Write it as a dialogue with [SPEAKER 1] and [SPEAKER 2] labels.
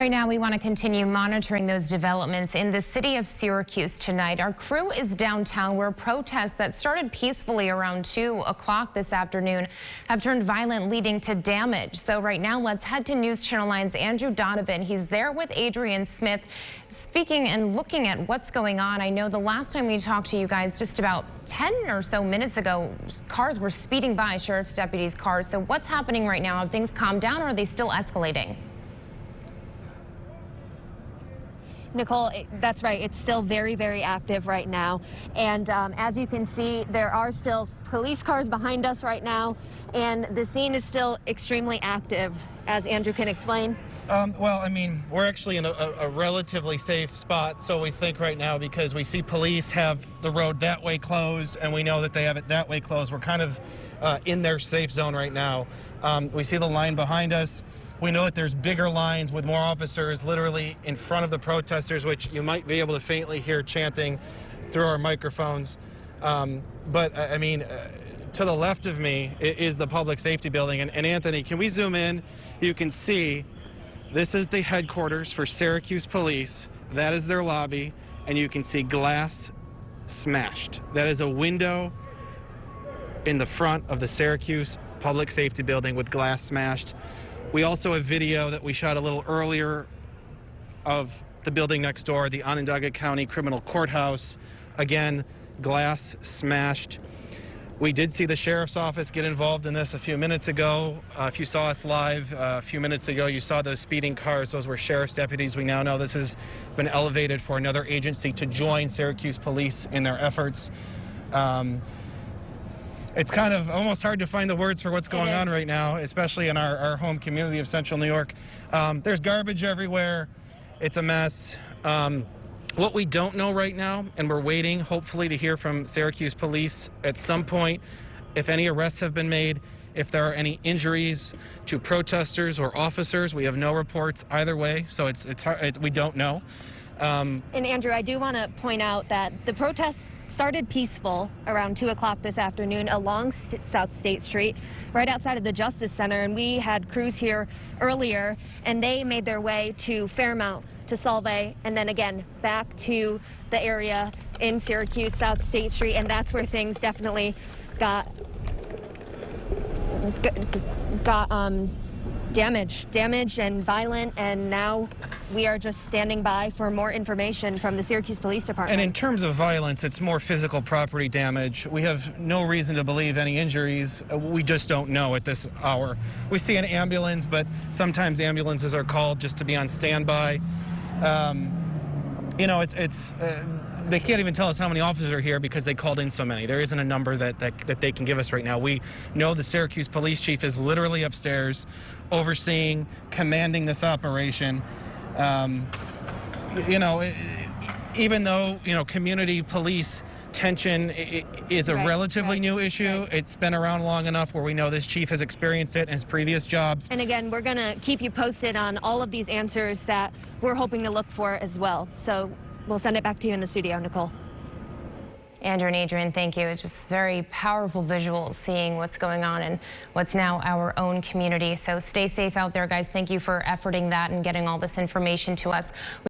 [SPEAKER 1] Right now, we want to continue monitoring those developments in the city of Syracuse tonight. Our crew is downtown where protests that started peacefully around 2 o'clock this afternoon have turned violent, leading to damage. So right now, let's head to News Channel 9's Andrew Donovan. He's there with Adrian Smith, speaking and looking at what's going on. I know the last time we talked to you guys, just about 10 or so minutes ago, cars were speeding by, sheriff's deputies' cars. So what's happening right now? Have things calmed down, or are they still escalating?
[SPEAKER 2] Nicole, that's right. It's still very, very active right now. And as you can see, there are still police cars behind us right now, and the scene is still extremely active, as Andrew can explain.
[SPEAKER 3] Well, I mean, we're actually in a relatively safe spot, so we think right now, because we see police have the road that way closed, and we know that they have it that way closed. We're kind of in their safe zone right now. We see the line behind us. We know that there's bigger lines with more officers literally in front of the protesters, which you might be able to faintly hear chanting through our microphones. But I mean, to the left of me is the public safety building. And Anthony, can we zoom in? You can see this is the headquarters for Syracuse Police. That is their lobby. And you can see glass smashed. That is a window in the front of the Syracuse Public Safety Building with glass smashed. We also have video that we shot a little earlier of the building next door, the Onondaga County Criminal Courthouse. Again, glass smashed. We did see the sheriff's office get involved in this a few minutes ago. If you saw us live a few minutes ago, you saw those speeding cars. Those were sheriff's deputies. We now know this has been elevated for another agency to join Syracuse Police in their efforts. It's kind of almost hard to find the words for what's going on right now, especially in our home community of Central New York. There's garbage everywhere. It's a mess. What we don't know right now, and we're waiting hopefully to hear from Syracuse Police at some point, if any arrests have been made, if there are any injuries to protesters or officers. We have no reports either way, so it's hard, we don't know.
[SPEAKER 2] And Andrew, I do want to point out that the protests started peaceful around 2 o'clock this afternoon along South State Street, right outside of the Justice Center. And we had crews here earlier, and they made their way to Fairmount, to Solvay, and then again back to the area in Syracuse, South State Street. And that's where things definitely got damage and violent, and now we are just standing by for more information from the Syracuse Police Department.
[SPEAKER 3] And in terms of violence, it's more physical property damage. We have no reason to believe any injuries. We just don't know at this hour. We see an ambulance, but sometimes ambulances are called just to be on standby. You know, they can't even tell us how many officers are here because they called in so many. There isn't a number that they can give us right now. We know the Syracuse police chief is literally upstairs overseeing, commanding this operation. You know, even though, you know, community police tension is a relatively new issue, it's been around long enough where we know this chief has experienced it in his previous jobs.
[SPEAKER 2] And again, we're going to keep you posted on all of these answers that we're hoping to look for as well. So we'll send it back to you in the studio, Nicole.
[SPEAKER 1] Andrew and Adrian, thank you. It's just very powerful visuals seeing what's going on in what's now our own community. So stay safe out there, guys. Thank you for efforting that and getting all this information to us.